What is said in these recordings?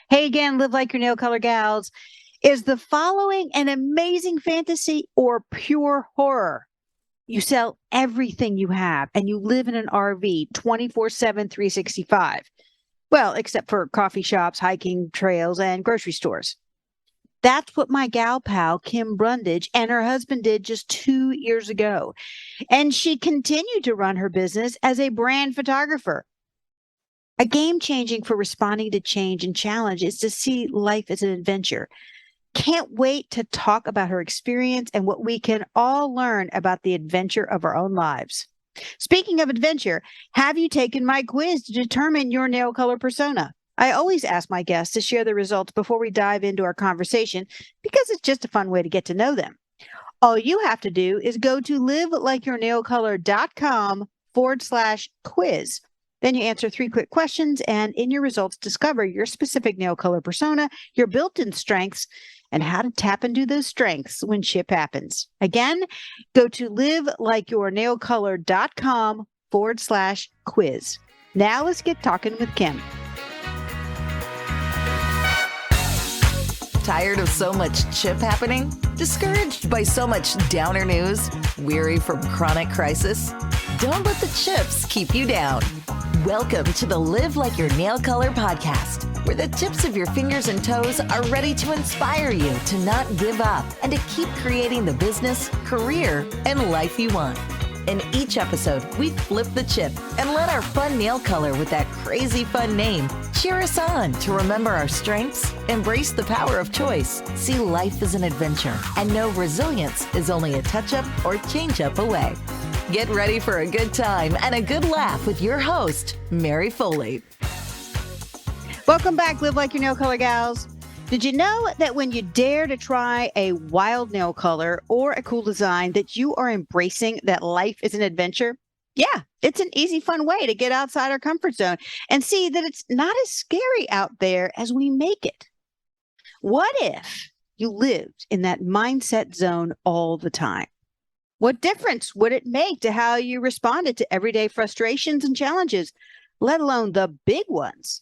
Hey again, live like your nail color gals. Is the following an amazing fantasy or pure horror? You sell everything you have and you live in an RV 24/7, 365. Well, except for coffee shops, hiking trails, and grocery stores. That's what my gal pal, Kim Brundage, and her husband did just 2 years ago. And she continued to run her business as a brand photographer. A game changing for responding to change and challenge is to see life as an adventure. Can't wait to talk about her experience and what we can all learn about the adventure of our own lives. Speaking of adventure, have you taken my quiz to determine your nail color persona? I always ask my guests to share the results before we dive into our conversation because it's just a fun way to get to know them. All you have to do is go to livelikeyournailcolor.com/quiz. Then you answer 3 quick questions, and in your results, discover your specific nail color persona, your built-in strengths, and how to tap into those strengths when shit happens. Again, go to livelikeyournailcolor.com/quiz. Now let's get talking with Kim. Tired of so much chip happening? Discouraged by so much downer news? Weary from chronic crisis? Don't let the chips keep you down. Welcome to the Live Like Your Nail Color podcast, where the tips of your fingers and toes are ready to inspire you to not give up and to keep creating the business, career, and life you want. In each episode, we flip the chip and let our fun nail color with that crazy fun name cheer us on to remember our strengths, embrace the power of choice, see life as an adventure, and know resilience is only a touch-up or change-up away. Get ready for a good time and a good laugh with your host, Mary Foley. Welcome back, Live Like Your Nail Color gals. Did you know that when you dare to try a wild nail color or a cool design that you are embracing that life is an adventure? Yeah, it's an easy, fun way to get outside our comfort zone and see that it's not as scary out there as we make it. What if you lived in that mindset zone all the time? What difference would it make to how you responded to everyday frustrations and challenges, let alone the big ones?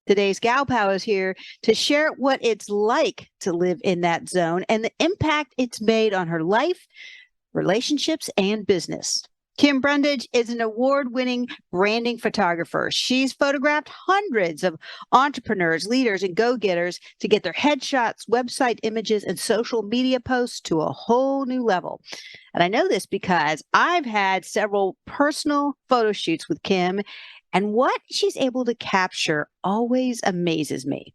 Today's gal pal is here to share what it's like to live in that zone and the impact it's made on her life, relationships, and business. Kim Brundage is an award-winning branding photographer. She's photographed hundreds of entrepreneurs, leaders, and go-getters to get their headshots, website images, and social media posts to a whole new level. And I know this because I've had several personal photo shoots with Kim, and what she's able to capture always amazes me.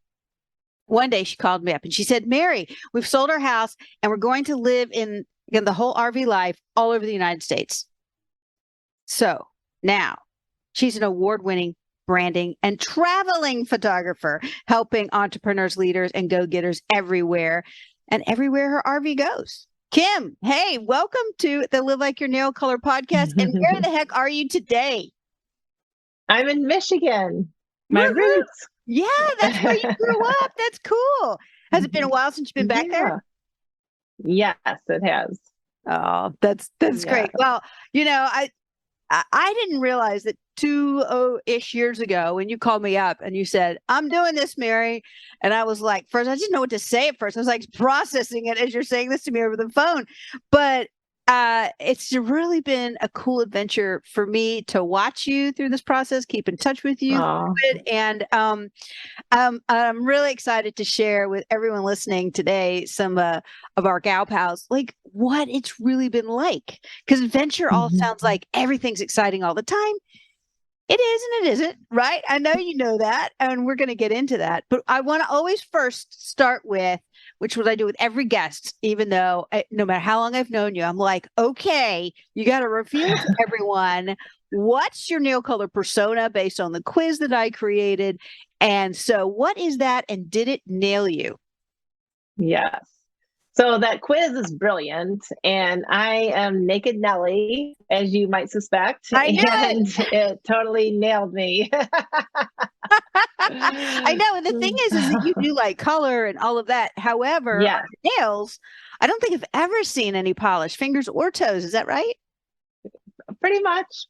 One day she called me up and she said, Mary, we've sold our house and we're going to live in the whole RV life all over the United States. So now she's an award-winning branding and traveling photographer, helping entrepreneurs, leaders, and go-getters everywhere and everywhere her RV goes. Kim, hey, welcome to the Live Like Your Nail Color podcast. And where the heck are you today? I'm in Michigan. My roots. Yeah, that's where you grew up. That's cool. Has it been a while since you've been back there? Yes, it has. Oh, that's great. Well, I didn't realize that 2-ish years ago when you called me up and you said, I'm doing this, Mary. And I was like, first, I didn't know what to say at first. I was like processing it as you're saying this to me over the phone. But it's really been a cool adventure for me to watch you through this process, keep in touch with you. And I'm really excited to share with everyone listening today some of our gal pals, like what it's really been like. Because adventure all sounds like everything's exciting all the time. It is and it isn't, right? I know you know that, and we're going to get into that. But I want to always first start with, which what I do with every guest, even though no matter how long I've known you, I'm like, okay, you got to reveal to everyone what's your nail color persona based on the quiz that I created. And so what is that, and did it nail you? Yes. So that quiz is brilliant, and I am Naked Nelly, as you might suspect. I knew it totally nailed me. I know, and the thing is that you do like color and all of that. However, nails, I don't think I've ever seen any polish, fingers or toes. Is that right? Pretty much.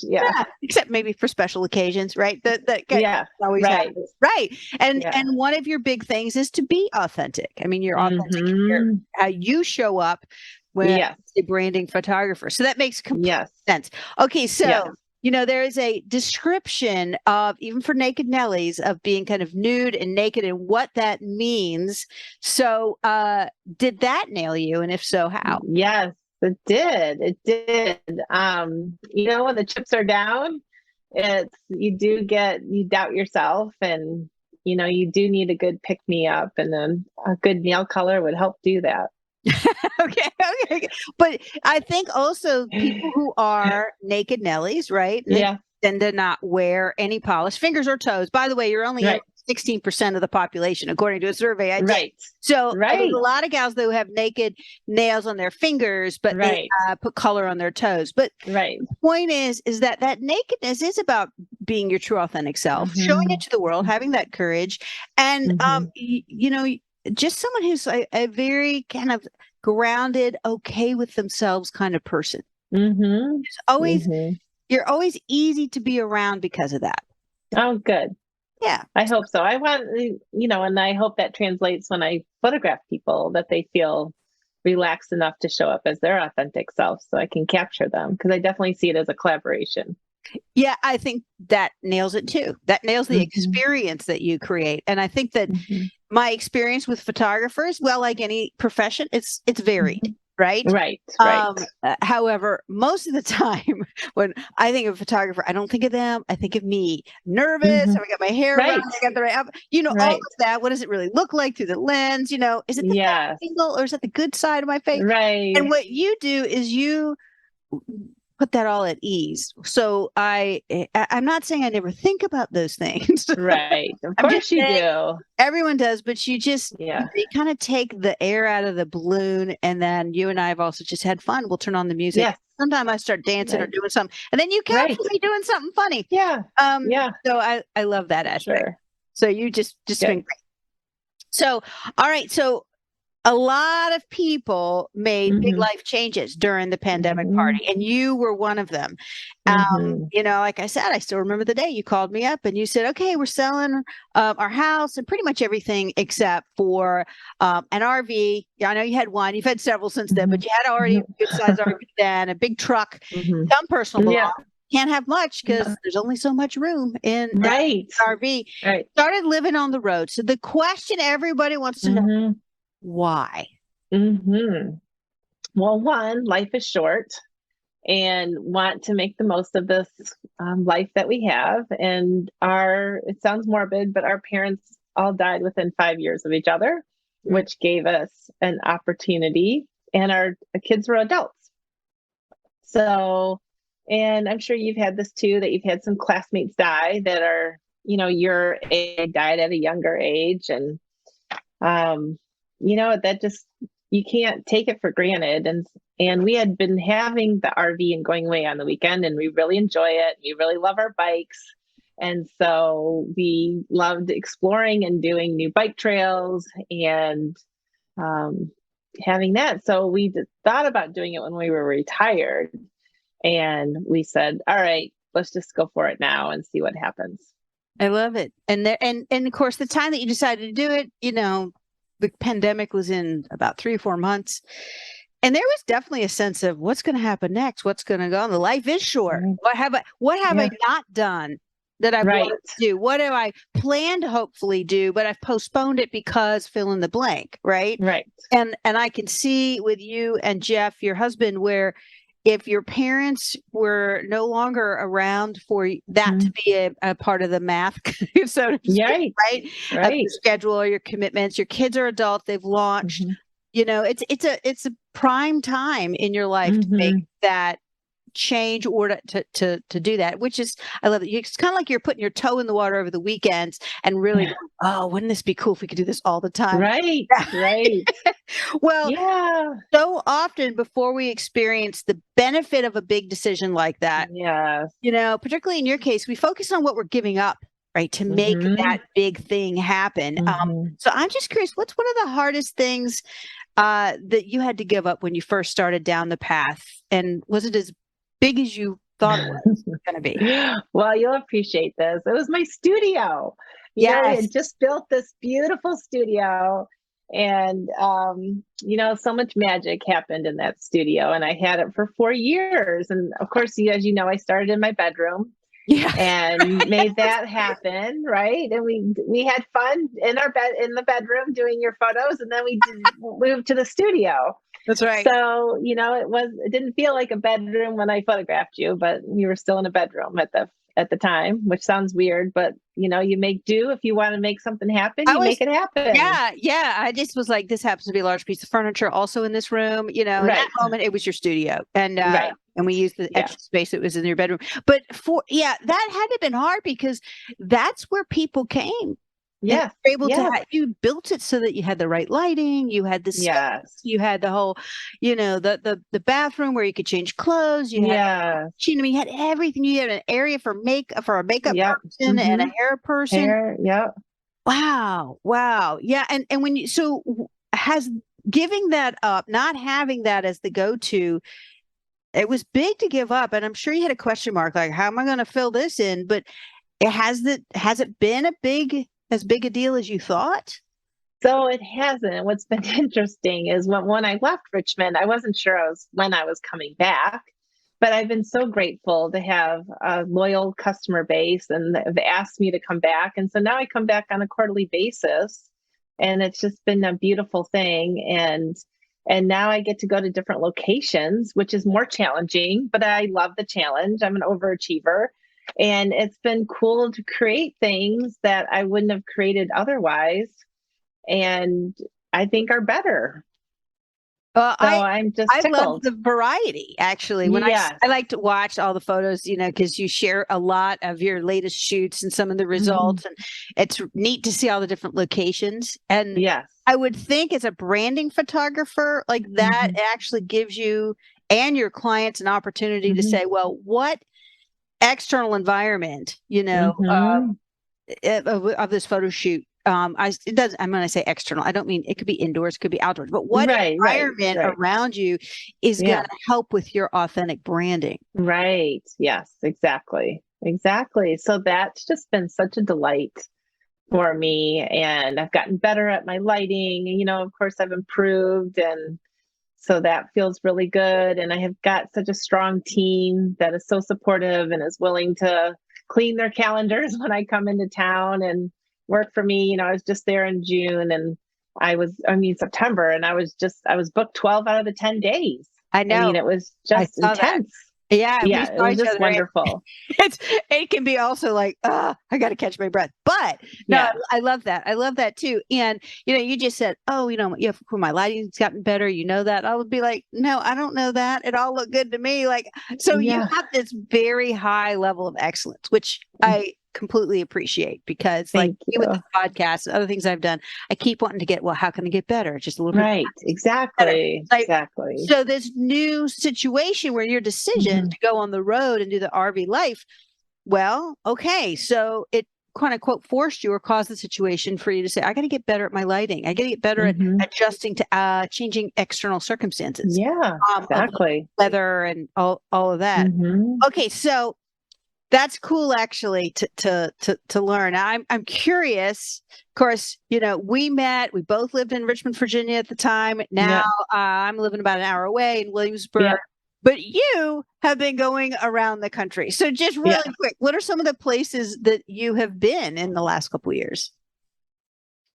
Yeah. Yeah, except maybe for special occasions, right? That Yeah. always Right. happens. Right. And Yeah. one of your big things is to be authentic. I mean, you're authentic in Mhm. how you show up when Yes. a branding photographer. So that makes complete Yes. sense. Okay, so Yes. there is a description of, even for Naked Nellies, of being kind of nude and naked and what that means. So did that nail you? And if so, how? Yes, it did. It did. When the chips are down, you doubt yourself, and you do need a good pick me up, and then a good nail color would help do that. Okay. But I think also people who are Naked Nellies, right? They Yeah. tend to not wear any polish, fingers or toes. By the way, you're only Right. 16% of the population, according to a survey I did. Right. So Right. there's a lot of gals that have naked nails on their fingers, but Right. they put color on their toes. But Right. the point is that nakedness is about being your true authentic self, showing it to the world, having that courage, and just someone who's a very kind of grounded, okay with themselves kind of person. Mm-hmm. You're always easy to be around because of that. Oh, good. Yeah. I hope so. I want, and I hope that translates when I photograph people, that they feel relaxed enough to show up as their authentic self so I can capture them, because I definitely see it as a collaboration. Yeah, I think that nails it too. That nails the experience that you create. And I think that my experience with photographers, well, like any profession, it's varied. Right. However, most of the time when I think of a photographer, I don't think of them. I think of me, nervous. I got my hair right. I got the right, all of that. What does it really look like through the lens? Is it the angle, or is it the good side of my face? Right. And what you do is you put that all at ease. So I'm not saying I never think about those things. Right. Of course you do. Everyone does, but you just you kind of take the air out of the balloon, and then you and I have also just had fun. We'll turn on the music. Yes. Sometimes I start dancing or doing something, and then you catch me doing something funny. Yeah. So I love that aspect. Sure. So you just been great. So all right. So a lot of people made big life changes during the pandemic party, and you were one of them. Like I said, I still remember the day you called me up and you said, okay, we're selling our house and pretty much everything except for an RV. Yeah, I know you had one. You've had several since then, but you had already a good size RV then, a big truck, some personal belongings. Can't have much because there's only so much room in that RV. Right. Started living on the road. So the question everybody wants to know, why? Well, one, life is short, and want to make the most of this life that we have. And it sounds morbid, but our parents all died within 5 years of each other, which gave us an opportunity, and our kids were adults. So, and I'm sure you've had this too, that you've had some classmates die that are, your age, died at a younger age. And, that just, you can't take it for granted. And we had been having the RV and going away on the weekend, and we really enjoy it. We really love our bikes. And so we loved exploring and doing new bike trails and having that. So we thought about doing it when we were retired. And we said, all right, let's just go for it now and see what happens. I love it. And of course, the time that you decided to do it, the pandemic was in about 3 or 4 months. And there was definitely a sense of what's going to happen next, what's going to go on. The life is short. What have I not done that I wanted to do? What have I planned to hopefully do, but I've postponed it because fill in the blank, right? Right. And I can see with you and Jeff, your husband, where if your parents were no longer around for that to be a part of the math, so to speak, right? Of your schedule or your commitments, your kids are adults, they've launched. It's a prime time in your life to make that change or to do that, which is, I love it. It's kind of like you're putting your toe in the water over the weekends and really going, oh, wouldn't this be cool if we could do this all the time? Right. Well, so often before we experience the benefit of a big decision like that, particularly in your case, we focus on what we're giving up, right, to make that big thing happen. So I'm just curious, what's one of the hardest things that you had to give up when you first started down the path? And was it as big as you thought it was going to be? Well, you'll appreciate this. It was my studio. We Yes. had just built this beautiful studio, and so much magic happened in that studio, and I had it for 4 years. And of course, as you know, I started in my bedroom Yeah. and made that happen, right? And we had fun in the bedroom doing your photos, and then we moved to the studio. That's right. So, it didn't feel like a bedroom when I photographed you, but you were still in a bedroom at the time, which sounds weird, but you make do. If you want to make something happen, you make it happen. Yeah. I just was like, this happens to be a large piece of furniture also in this room. In that Right. moment, it was your studio. And Right. and we used the extra space that was in your bedroom. But that had to have been hard because that's where people came. Yeah. Able to you built it so that you had the right lighting, you had the space, you had the whole, the bathroom where you could change clothes, you had you had everything. You had an area for a makeup person and a hair person. Wow. Yeah. And when has giving that up, not having that as the go-to, it was big to give up. And I'm sure you had a question mark, like, how am I going to fill this in? But has it been as big a deal as you thought? So it hasn't. What's been interesting is when I left Richmond, I wasn't sure when I was coming back, but I've been so grateful to have a loyal customer base, and they've asked me to come back. And so now I come back on a quarterly basis, and it's just been a beautiful thing. And now I get to go to different locations, which is more challenging, but I love the challenge. I'm an overachiever. And it's been cool to create things that I wouldn't have created otherwise, and I think are better. I'm just tickled. I love the variety, actually. When I like to watch all the photos, because you share a lot of your latest shoots and some of the results, and it's neat to see all the different locations. And I would think as a branding photographer, like that actually gives you and your clients an opportunity to say, well, what external environment, of this photo shoot. I'm going to say external. I don't mean it could be indoors, it could be outdoors, but what environment around you is going to help with your authentic branding? Right. Yes, exactly. So that's just been such a delight for me. And I've gotten better at my lighting. Of course I've improved, and so that feels really good. And I have got such a strong team that is so supportive and is willing to clean their calendars when I come into town and work for me. I was just there in June, and September, and I was booked 12 out of the 10 days. I know. It was just intense. That. Yeah, it was just wonderful. It can be also like, I got to catch my breath. But no, I love that. I love that too. And you just said, my lighting's gotten better. That. I would be like, no, I don't know that. It all looked good to me. Like, so you have this very high level of excellence, which I completely appreciate, because like with the podcast and other things I've done, I keep wanting to get, well, how can I get better? Just a little bit. Right. Exactly. Exactly. So this new situation where your decision to go on the road and do the RV life, well, okay. So it kind of quote forced you or caused the situation for you to say, I got to get better at my lighting. I got to get better at adjusting to changing external circumstances. Yeah, exactly. Weather and all of that. Okay. So that's cool, actually, to learn. I'm curious. Of course, we met. We both lived in Richmond, Virginia at the time. Now I'm living about an hour away in Williamsburg. Yeah. But you have been going around the country. So just really quick, what are some of the places that you have been in the last couple of years?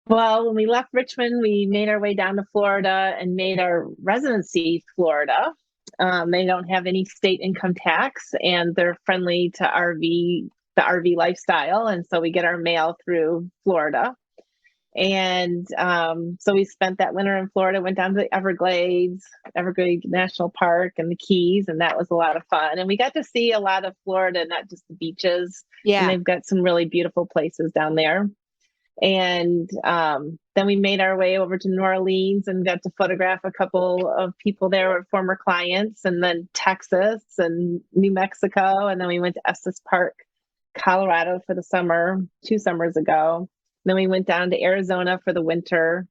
Well, when we left Richmond, we made our way down to Florida and made our residency Florida. They don't have any state income tax, and they're friendly to the RV lifestyle. And so we get our mail through Florida. And so we spent that winter in Florida, went down to the Everglades National Park and the Keys, and that was a lot of fun. And we got to see a lot of Florida, not just the beaches. Yeah. And they've got some really beautiful places down there. And then we made our way over to New Orleans and got to photograph a couple of people there, former clients, and then Texas and New Mexico. And then we went to Estes Park, Colorado for the summer, 2 summers ago. Then we went down to Arizona for the winter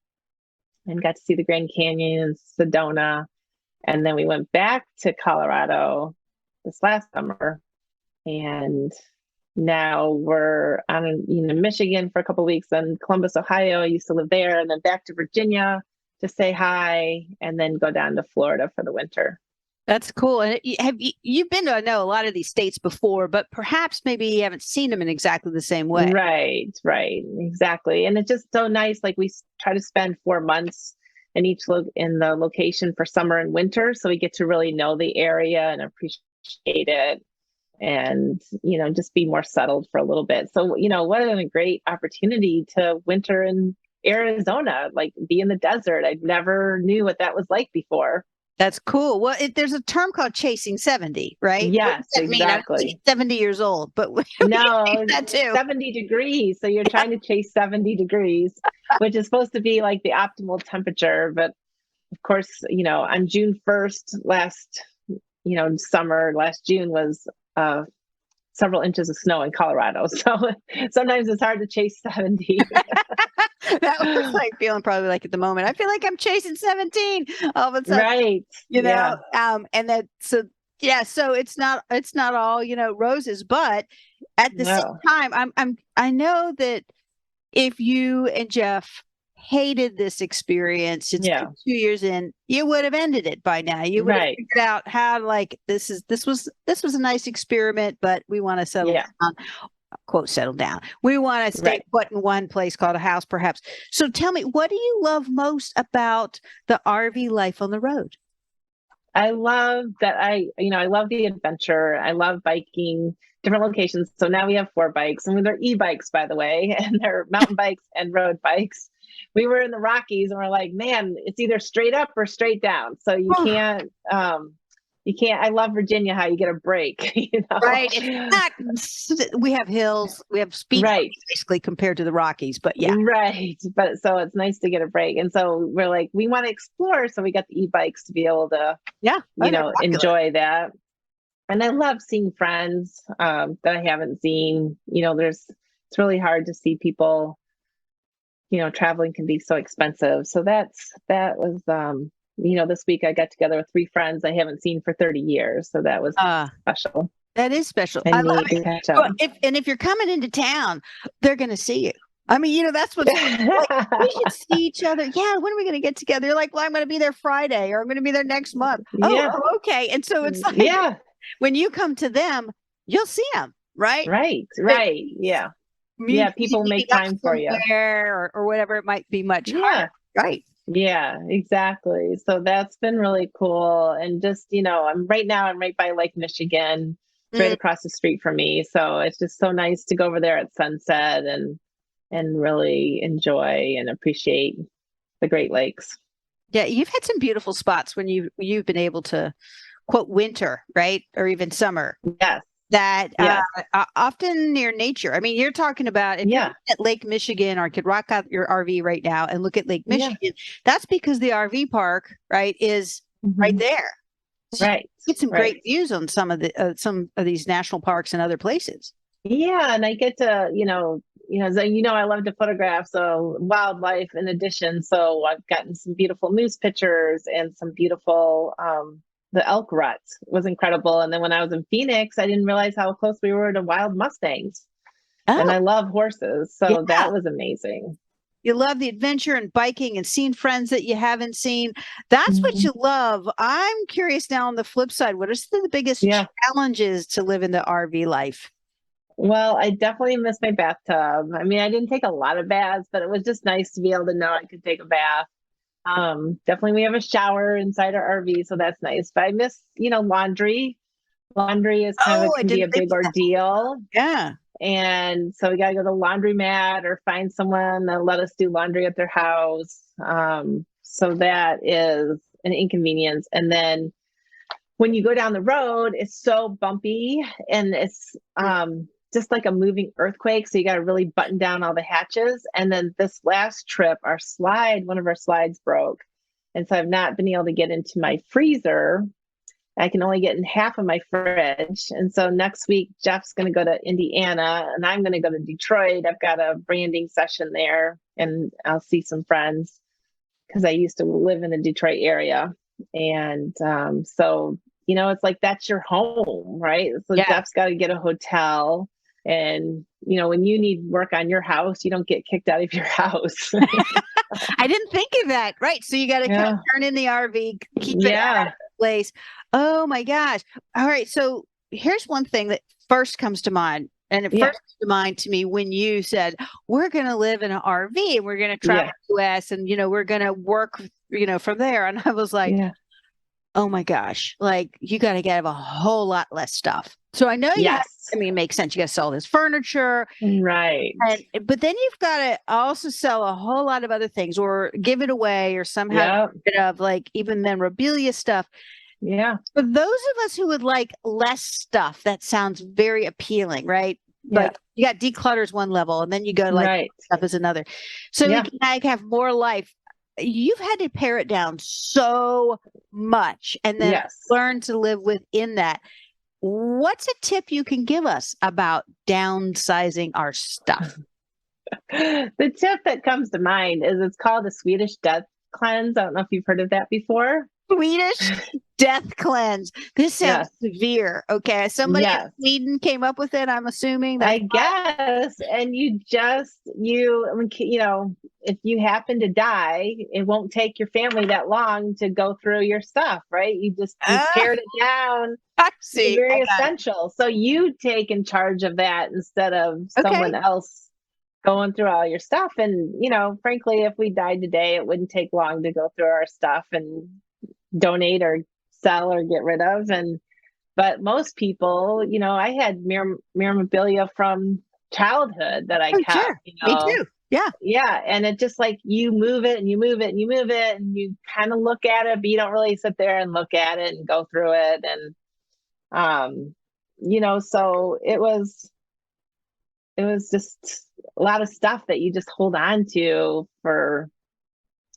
and got to see the Grand Canyon and Sedona. And then we went back to Colorado this last summer. And now we're on, Michigan for a couple of weeks, and Columbus, Ohio. I used to live there, and then back to Virginia to say hi, and then go down to Florida for the winter. That's cool. And you've been to, I know, a lot of these states before, but perhaps maybe you haven't seen them in exactly the same way. Right, exactly. And it's just so nice. Like, we try to spend 4 months in each in the location for summer and winter, so we get to really know the area and appreciate it, and just be more settled for a little bit. So what a great opportunity to winter in Arizona, like be in the desert. I never knew what that was like before. That's cool. Well, there's a term called chasing 70, right? Yes, what does that mean? exactly. I'm 70 years old, but no, that too. 70 degrees. So you're trying to chase 70 degrees, which is supposed to be like the optimal temperature. But of course, on June 1st, last June was several inches of snow in Colorado. So sometimes it's hard to chase 70. That was like feeling probably like at the moment. I feel like I'm chasing 17 all of a sudden. Right. And that, so it's not all, roses, but at the same time, I know that if you and Jeff hated this experience, it's been 2 years in, you would have ended it by now. You would have figured out how to, this was a nice experiment, but we want to settle down. Quote, settle down. We want to stay put in one place called a house, perhaps. So tell me, what do you love most about the RV life on the road? I love that I love the adventure. I love biking different locations. So now we have 4 bikes, and they're e-bikes, by the way, and they're mountain bikes and road bikes. We were in the Rockies, and we're like, man, it's either straight up or straight down. So you can't, I love Virginia, how you get a break, Right. It's not, we have hills, we have speed basically compared to the Rockies, but Right. But so it's nice to get a break. And so we're like, we want to explore. So we got the e-bikes to be able to, enjoy that. And I love seeing friends that I haven't seen. It's really hard to see people. Traveling can be so expensive. So that was, this week I got together with 3 friends I haven't seen for 30 years. So that was special. That is special. I love it. Well, if you're coming into town, they're going to see you. I mean, that's what like, we should see each other. Yeah. When are we going to get together? You're like, well, I'm going to be there Friday, or I'm going to be there next month. Oh, okay. And so it's like, when you come to them, you'll see them. Right. Right. Yeah. People make time for you, or whatever. It might be much harder. Right. Yeah, exactly. So that's been really cool. And just, I'm right by Lake Michigan, right across the street from me. So it's just so nice to go over there at sunset and really enjoy and appreciate the Great Lakes. Yeah, you've had some beautiful spots when you've been able to, quote, winter, right? Or even summer. Yes. That often near nature. I mean, you're talking about if you're at Lake Michigan, or could rock out your RV right now and look at Lake Michigan, that's because the RV park, right, is right there. So right. You get some great views on some of these national parks and other places. Yeah, and I get to, I love to photograph, so wildlife in addition. So I've gotten some beautiful moose pictures and some beautiful the elk rut was incredible. And then when I was in Phoenix, I didn't realize how close we were to wild Mustangs. And I love horses. So that was amazing. You love the adventure and biking and seeing friends that you haven't seen. That's what you love. I'm curious now on the flip side, what are the biggest challenges to live in the RV life? Well, I definitely miss my bathtub. I mean, I didn't take a lot of baths, but it was just nice to be able to know I could take a bath. Definitely we have a shower inside our RV, so that's nice. But I miss, laundry. Laundry is can be a big ordeal. Yeah. And so we got to go to the laundromat or find someone that let us do laundry at their house. So that is an inconvenience. And then when you go down the road, it's so bumpy, and it's just like a moving earthquake. So you got to really button down all the hatches. And then this last trip, one of our slides broke. And so I've not been able to get into my freezer. I can only get in half of my fridge. And so next week, Jeff's going to go to Indiana and I'm going to go to Detroit. I've got a branding session there, and I'll see some friends because I used to live in the Detroit area. And so it's like, that's your home, right? So Yeah. Jeff's got to get a hotel. And, when you need work on your house, you don't get kicked out of your house. I didn't think of that. Right. So you got to kind of turn in the RV, keep it at the place. Oh my gosh. All right. So here's one thing that first comes to mind. And it first comes to mind to me when you said, we're going to live in an RV and we're going to travel the US and, we're going to work, from there. And I was like, oh my gosh, like you got to get a whole lot less stuff. So I know it makes sense. You got to sell this furniture. Right. But then you've got to also sell a whole lot of other things or give it away or somehow get rid of like even memorabilia stuff. Yeah. For those of us who would like less stuff, that sounds very appealing, right? But you got declutter is one level and then you go to like stuff is another. So you can like have more life. You've had to pare it down so much and then learn to live within that. What's a tip you can give us about downsizing our stuff? The tip that comes to mind is it's called a Swedish death cleanse. I don't know if you've heard of that before. Swedish death cleanse. This sounds severe. Okay. Somebody in Sweden came up with it, I'm assuming. I guess. And if you happen to die, it won't take your family that long to go through your stuff, right? You pared it down. I see. It's very essential. So you take in charge of that instead of someone else going through all your stuff. And, frankly, if we died today, it wouldn't take long to go through our stuff and donate or sell or get rid of. But most people, I had memorabilia from childhood that I kept. Sure. Me too. Yeah. Yeah. And it just like you move it and you move it and you move it and you kind of look at it, but you don't really sit there and look at it and go through it. And, so it was just a lot of stuff that you just hold on to for,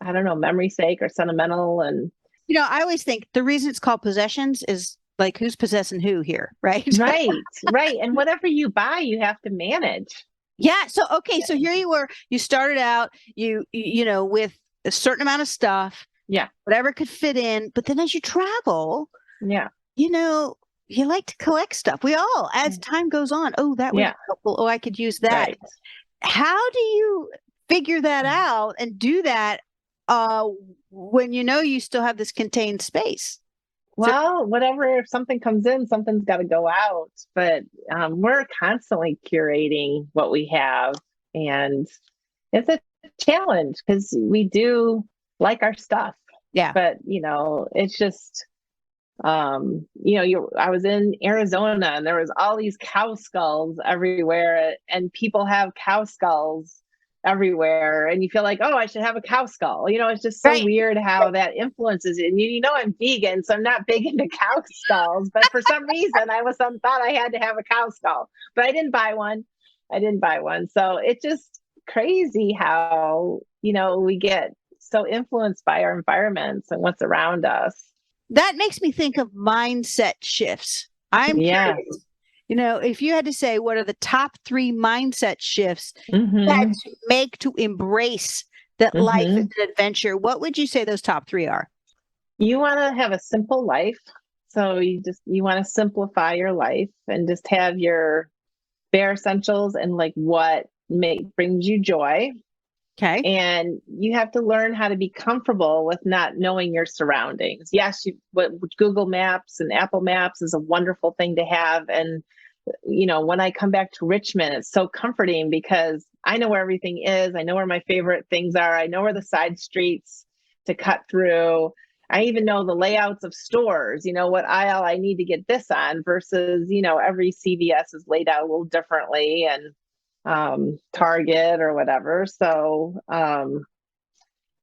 I don't know, memory's sake or sentimental. And, I always think the reason it's called possessions is like who's possessing who here, right? Right. And whatever you buy, you have to manage. Yeah. So, okay. So here you were, you started out, with a certain amount of stuff. Yeah. Whatever could fit in. But then as you travel, you like to collect stuff. We all, as time goes on, that was helpful. Oh, I could use that. Right. How do you figure that out and do that when you still have this contained space? Well, if something comes in, something's got to go out. But we're constantly curating what we have. And it's a challenge because we do like our stuff. Yeah. But, it's just, I was in Arizona and there was all these cow skulls everywhere and people have cow skulls everywhere and you feel like, oh, I should have a cow skull. It's just so weird how that influences it. And I'm vegan, so I'm not big into cow skulls, but for some reason I thought I had to have a cow skull, but I didn't buy one. So it's just crazy how, we get so influenced by our environments and what's around us. That makes me think of mindset shifts. I'm curious. If you had to say, what are the top 3 mindset shifts that to make to embrace that life is an adventure, what would you say those top 3 are? You want to have a simple life. So you want to simplify your life and just have your bare essentials and like what brings you joy. Okay. And you have to learn how to be comfortable with not knowing your surroundings. Yes, Google Maps and Apple Maps is a wonderful thing to have. And, when I come back to Richmond, it's so comforting because I know where everything is. I know where my favorite things are. I know where the side streets to cut through. I even know the layouts of stores, what aisle I need to get this on versus, every CVS is laid out a little differently and Target or whatever. So, and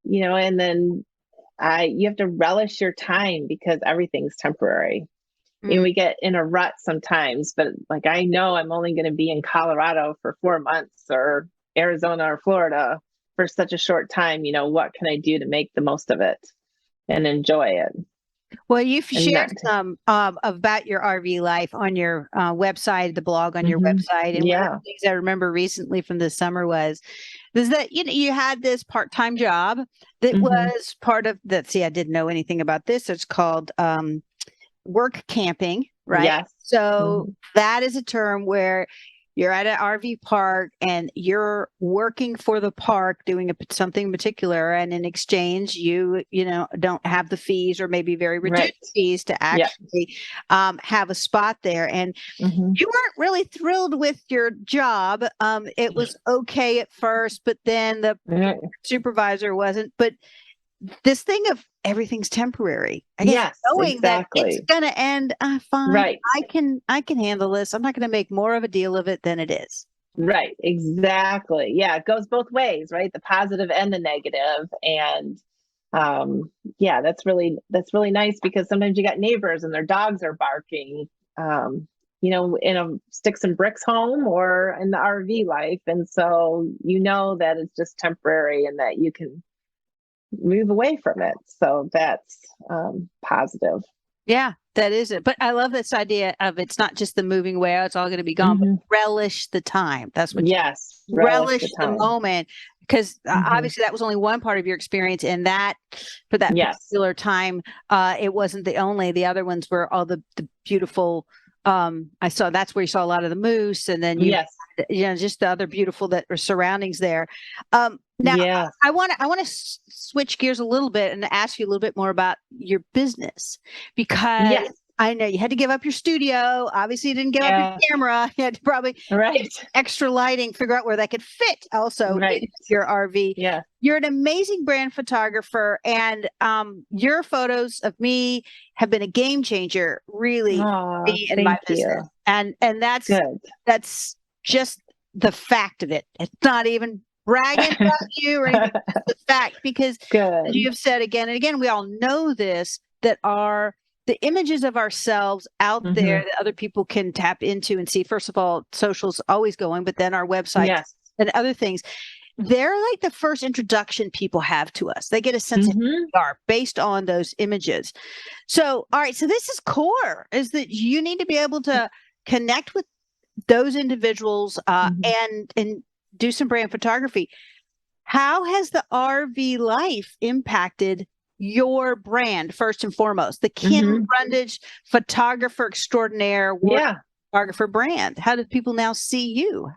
then you have to relish your time because everything's temporary. And we get in a rut sometimes, but like, I know I'm only going to be in Colorado for 4 months or Arizona or Florida for such a short time. What can I do to make the most of it and enjoy it? Well, you've shared some about your RV life on your website, the blog on your website. And one of the things I remember recently from this summer was that, you had this part-time job that was part of that. See, I didn't know anything about this. It's called work camping, right? Yes. So that is a term where you're at an RV park and you're working for the park doing something particular, and in exchange you don't have the fees or maybe very reduced fees to actually have a spot there. And you weren't really thrilled with your job. It was okay at first, but then the supervisor wasn't. But this thing of everything's temporary. I guess knowing that it's going to end, fine. Right. I can handle this. I'm not going to make more of a deal of it than it is. Right. Exactly. Yeah. It goes both ways, right? The positive and the negative. And yeah, that's really nice, because sometimes you got neighbors and their dogs are barking, in a sticks and bricks home or in the RV life. And so that it's just temporary and that you can move away from it. So that's positive. Yeah, that is it. But I love this idea of it's not just the moving away, it's all going to be gone, but relish the time. That's what relish the moment. Because obviously that was only one part of your experience, and that for that particular time, it wasn't the only. The other ones were all the beautiful. That's where you saw a lot of the moose, and then just the other beautiful that were surroundings there. Now I want to switch gears a little bit and ask you a little bit more about your business, because I know you had to give up your studio. Obviously, you didn't give up your camera. You had to probably get extra lighting, figure out where that could fit also in your RV. Yeah. You're an amazing brand photographer, and your photos of me have been a game changer, really, me and my business. And that's good. That's just the fact of it. It's not even bragging about you or anything. It's the fact, because you have said again and again, we all know this, that the images of ourselves out there that other people can tap into and see. First of all, social's always going, but then our website and other things, they're like the first introduction people have to us. They get a sense of who we are based on those images. So, all right. So this is core, is that you need to be able to connect with those individuals and do some brand photography. How has the RV life impacted your brand, first and foremost? The Kim Brundage photographer extraordinaire, photographer brand. How do people now see you?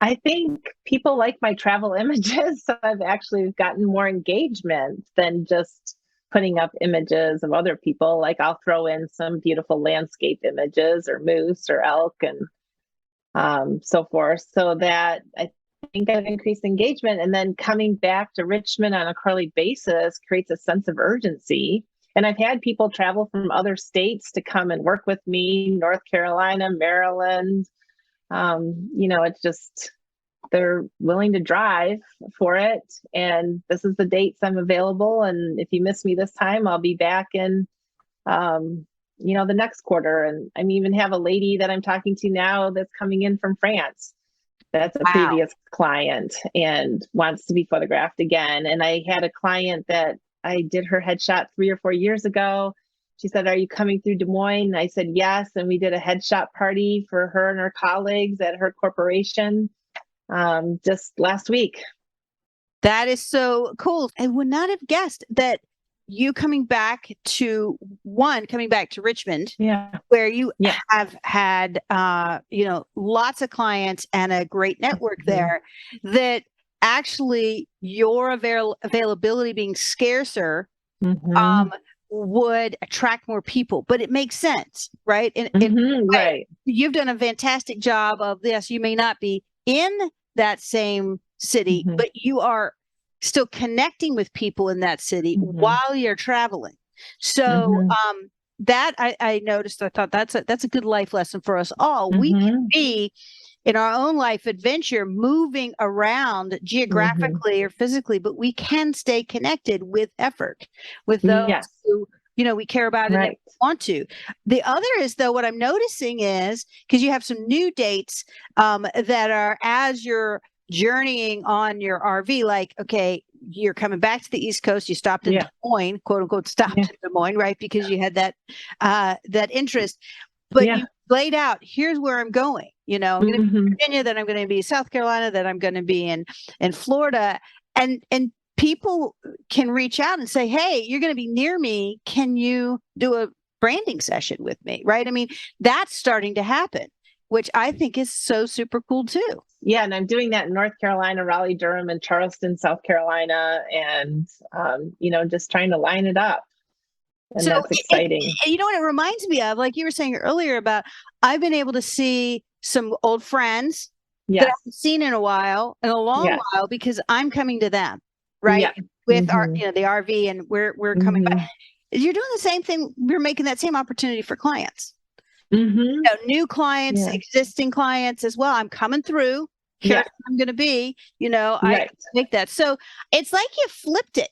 I think people like my travel images, so I've actually gotten more engagement than just putting up images of other people. Like I'll throw in some beautiful landscape images or moose or elk and so forth, so that I think I've increased engagement. And then coming back to Richmond on a quarterly basis creates a sense of urgency. And I've had people travel from other states to come and work with me, North Carolina, Maryland. It's just, they're willing to drive for it. And this is the dates I'm available. And if you miss me this time, I'll be back in, the next quarter. And I even have a lady that I'm talking to now that's coming in from France. That's a previous client and wants to be photographed again. And I had a client that I did her headshot 3 or 4 years ago. She said, "Are you coming through Des Moines?" I said, "Yes." And we did a headshot party for her and her colleagues at her corporation just last week. That is so cool. I would not have guessed that you coming back to Richmond, where you have had, lots of clients and a great network there, that actually your availability being scarcer would attract more people. But it makes sense, right? Right. You've done a fantastic job of this. You may not be in that same city, but you are still connecting with people in that city while you're traveling. So that I noticed, I thought that's a good life lesson for us all. We can be in our own life adventure, moving around geographically or physically, but we can stay connected with effort, with those who we care about and want to. The other is, though, what I'm noticing is, because you have some new dates that are, as you're journeying on your RV, like, okay, you're coming back to the East Coast, you stopped in Des Moines, quote unquote, stopped in Des Moines, right? Because you had that interest, but you laid out, here's where I'm going. I'm going to be in Virginia, then I'm going to be in South Carolina, then I'm going to be in Florida, and people can reach out and say, "Hey, you're going to be near me. Can you do branding session with me, right? I mean, that's starting to happen, which I think is so super cool too. Yeah, and I'm doing that in North Carolina, Raleigh, Durham, and Charleston, South Carolina, and just trying to line it up. And So that's exciting. you know what it reminds me of? Like you were saying earlier about, I've been able to see some old friends that I Yes. haven't seen in a long Yes. while, because I'm coming to them, right? Yeah. With our, the RV, and we're coming back. Mhm. You're doing the same thing. We're making that same opportunity for clients. Mhm. New clients, Yeah. existing clients as well. I'm coming through. Here's Yeah. where I'm going to be. I Right. make that. So it's like you flipped it.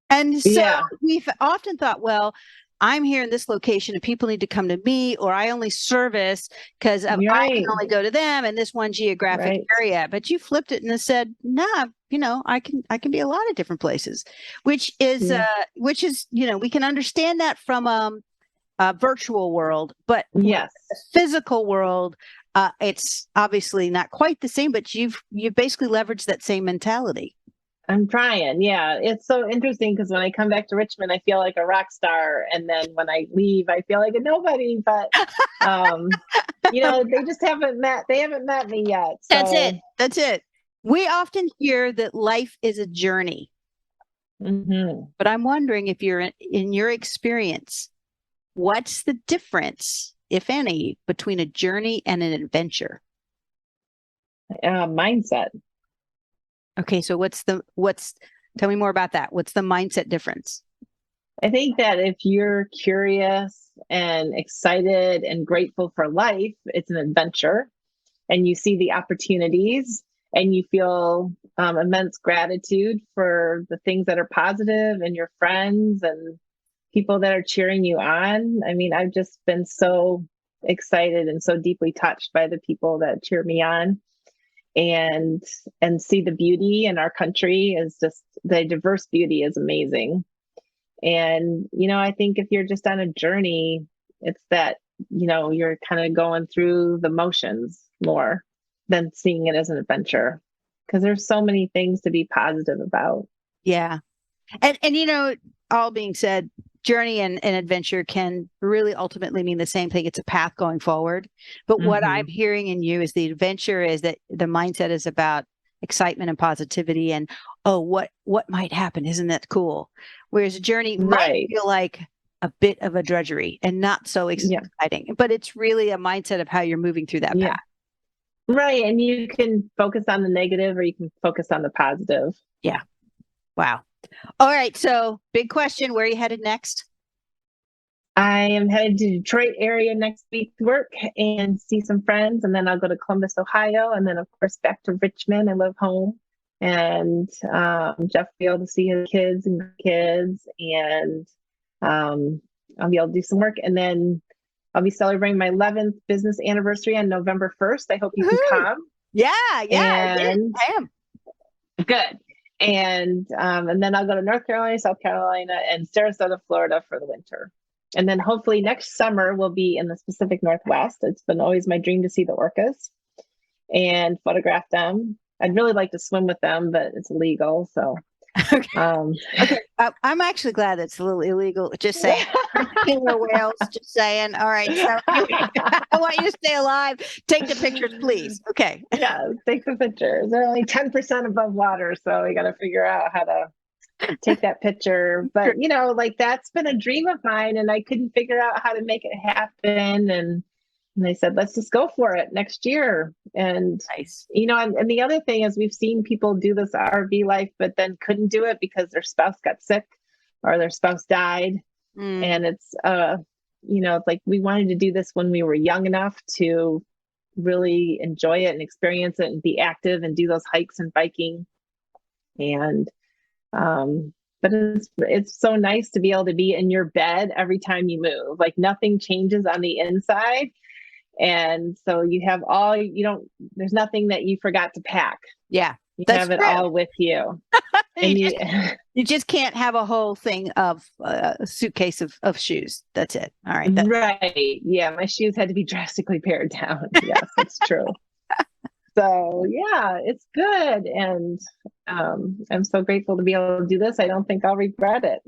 And so Yeah. we've often thought, well, I'm here in this location and people need to come to me, or I only service because I Right. can only go to them in this one geographic Right. area. But you flipped it and said, nah, I can be a lot of different places, which is, Yeah. we can understand that from a virtual world, but Yes. the physical world, it's obviously not quite the same, but you've basically leveraged that same mentality. I'm trying. Yeah. It's so interesting because when I come back to Richmond, I feel like a rock star. And then when I leave, I feel like a nobody. But, they just haven't met me yet. So. That's it. We often hear that life is a journey, but I'm wondering if you're in your experience, what's the difference, if any, between a journey and an adventure? Mindset. Okay, so tell me more about that. What's the mindset difference? I think that if you're curious and excited and grateful for life, it's an adventure, and you see the opportunities and you feel immense gratitude for the things that are positive and your friends and people that are cheering you on. I mean, I've just been so excited and so deeply touched by the people that cheer me on, and see the beauty in our country. Is just the diverse beauty is amazing. And I think if you're just on a journey, it's that you're kind of going through the motions more than seeing it as an adventure, because there's so many things to be positive about. Yeah. And all being said, journey and adventure can really ultimately mean the same thing. It's a path going forward. But what I'm hearing in you is the adventure is that the mindset is about excitement and positivity and, oh, what might happen? Isn't that cool? Whereas a journey might feel like a bit of a drudgery and not so exciting, but it's really a mindset of how you're moving through that path. Right. And you can focus on the negative or you can focus on the positive. Yeah. Wow. All right. So big question. Where are you headed next? I am headed to Detroit area next week to work and see some friends. And then I'll go to Columbus, Ohio. And then, of course, back to Richmond. I live home. And Jeff will be able to see his kids and kids. And I'll be able to do some work. And then I'll be celebrating my 11th business anniversary on November 1st. I hope you can come. Yeah. I am. Good. And then I'll go to North Carolina, South Carolina, and Sarasota, Florida for the winter. And then hopefully next summer we'll be in the Pacific Northwest. It's been always my dream to see the orcas and photograph them. I'd really like to swim with them, but it's illegal. So, okay. I'm actually glad that's a little illegal. Just saying, killer whales. Just saying. All right. So I want you to stay alive. Take the pictures, please. Okay. Yeah, take the pictures. They're only 10% above water, so we got to figure out how to take that picture. But that's been a dream of mine, and I couldn't figure out how to make it happen. And they said, let's just go for it next year. And nice. And the other thing is we've seen people do this RV life, but then couldn't do it because their spouse got sick or their spouse died. And it's it's like we wanted to do this when we were young enough to really enjoy it and experience it and be active and do those hikes and biking. And but it's so nice to be able to be in your bed every time you move. Like nothing changes on the inside. And so you have there's nothing that you forgot to pack. Yeah. You have it all with you. And you just can't have a whole thing of a suitcase of shoes. That's it. All right. Right. Yeah. My shoes had to be drastically pared down. Yes, that's true. So yeah, it's good. And I'm so grateful to be able to do this. I don't think I'll regret it.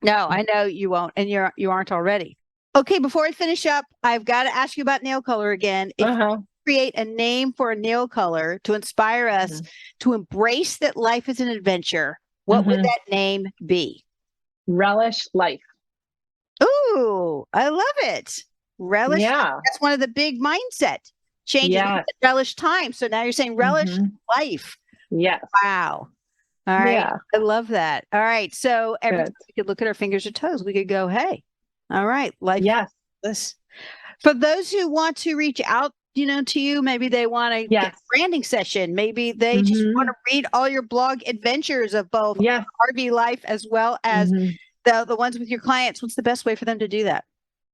No, I know you won't. And you aren't already. Okay, before I finish up, I've got to ask you about nail color again. If you create a name for a nail color to inspire us to embrace that life is an adventure, what would that name be? Relish Life. Ooh, I love it. Relish. Yeah. That's one of the big mindset changes. Yes. Relish time. So now you're saying relish life. Yes. Wow. All right. Yeah. I love that. All right. So every Good. time we could look at our fingers or toes, we could go, hey, all right, life. Yes. This. For those who want to reach out, to you, maybe they want to get a branding session. Maybe they just want to read all your blog adventures of both RV life as well as the ones with your clients. What's the best way for them to do that?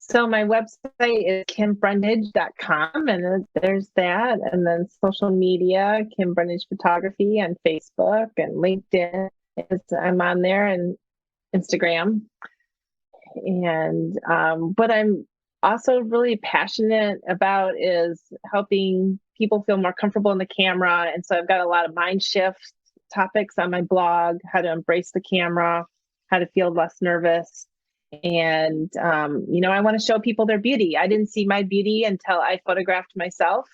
So my website is kimbrundage.com, and there's that. And then social media, Kim Brundage Photography on Facebook and LinkedIn. I'm on there, and Instagram. And what I'm also really passionate about is helping people feel more comfortable in the camera. And so I've got a lot of mind shift topics on my blog: how to embrace the camera, how to feel less nervous. And, I want to show people their beauty. I didn't see my beauty until I photographed myself.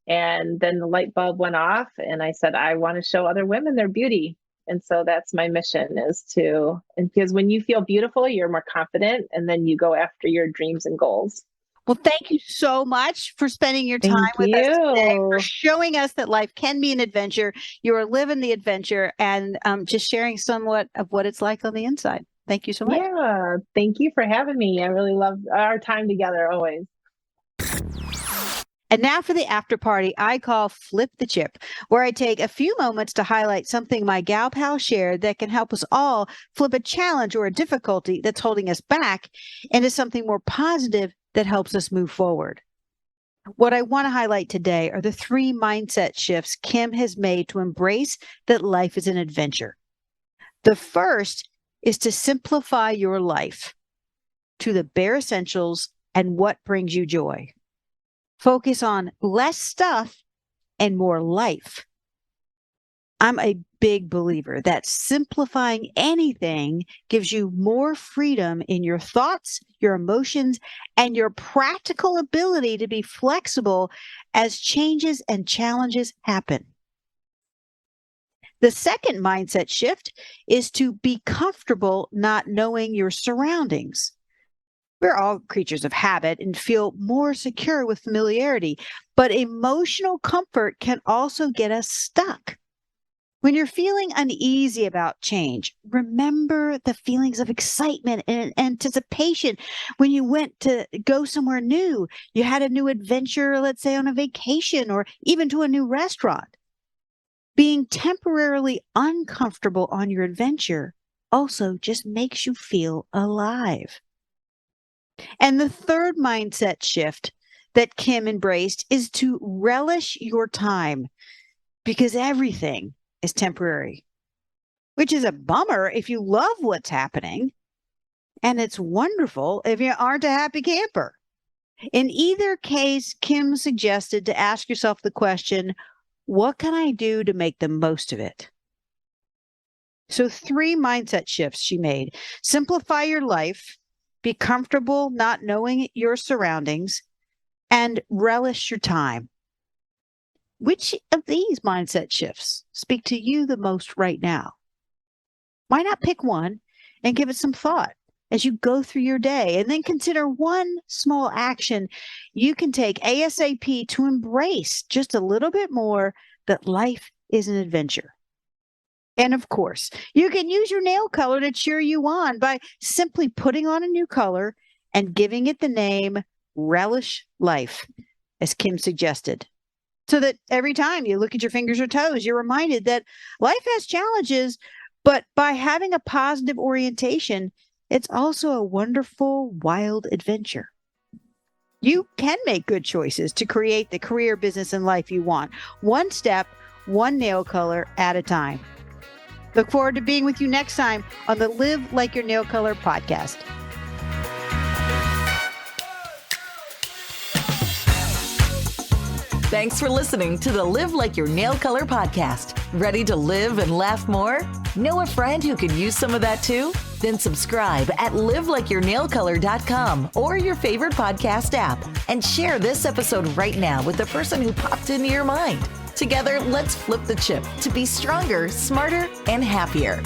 And then the light bulb went off and I said, I want to show other women their beauty. And so that's my mission, because when you feel beautiful, you're more confident, and then you go after your dreams and goals. Well, thank you so much for spending your time with us today, for showing us that life can be an adventure. You are living the adventure, and just sharing somewhat of what it's like on the inside. Thank you so much. Yeah, thank you for having me. I really love our time together always. And now for the after party I call Flip the Chip, where I take a few moments to highlight something my gal pal shared that can help us all flip a challenge or a difficulty that's holding us back into something more positive that helps us move forward. What I want to highlight today are the 3 mindset shifts Kim has made to embrace that life is an adventure. The first is to simplify your life to the bare essentials and what brings you joy. Focus on less stuff and more life. I'm a big believer that simplifying anything gives you more freedom in your thoughts, your emotions, and your practical ability to be flexible as changes and challenges happen. The second mindset shift is to be comfortable not knowing your surroundings. We're all creatures of habit and feel more secure with familiarity, but emotional comfort can also get us stuck. When you're feeling uneasy about change, remember the feelings of excitement and anticipation when you went to go somewhere new. You had a new adventure, let's say on a vacation or even to a new restaurant. Being temporarily uncomfortable on your adventure also just makes you feel alive. And the third mindset shift that Kim embraced is to relish your time, because everything is temporary, which is a bummer if you love what's happening, and it's wonderful if you aren't a happy camper. In either case, Kim suggested to ask yourself the question, what can I do to make the most of it? So 3 mindset shifts she made: simplify your life, be comfortable not knowing your surroundings, and relish your time. Which of these mindset shifts speak to you the most right now? Why not pick one and give it some thought as you go through your day, and then consider one small action you can take ASAP to embrace just a little bit more that life is an adventure. And of course, you can use your nail color to cheer you on by simply putting on a new color and giving it the name Relish Life, as Kim suggested, so that every time you look at your fingers or toes, you're reminded that life has challenges, but by having a positive orientation, it's also a wonderful, wild adventure. You can make good choices to create the career, business, and life you want, one step, one nail color at a time. Look forward to being with you next time on the Live Like Your Nail Color podcast. Thanks for listening to the Live Like Your Nail Color podcast. Ready to live and laugh more? Know a friend who could use some of that too? Then subscribe at livelikeyournailcolor.com or your favorite podcast app and share this episode right now with the person who popped into your mind. Together, let's flip the chip to be stronger, smarter, and happier.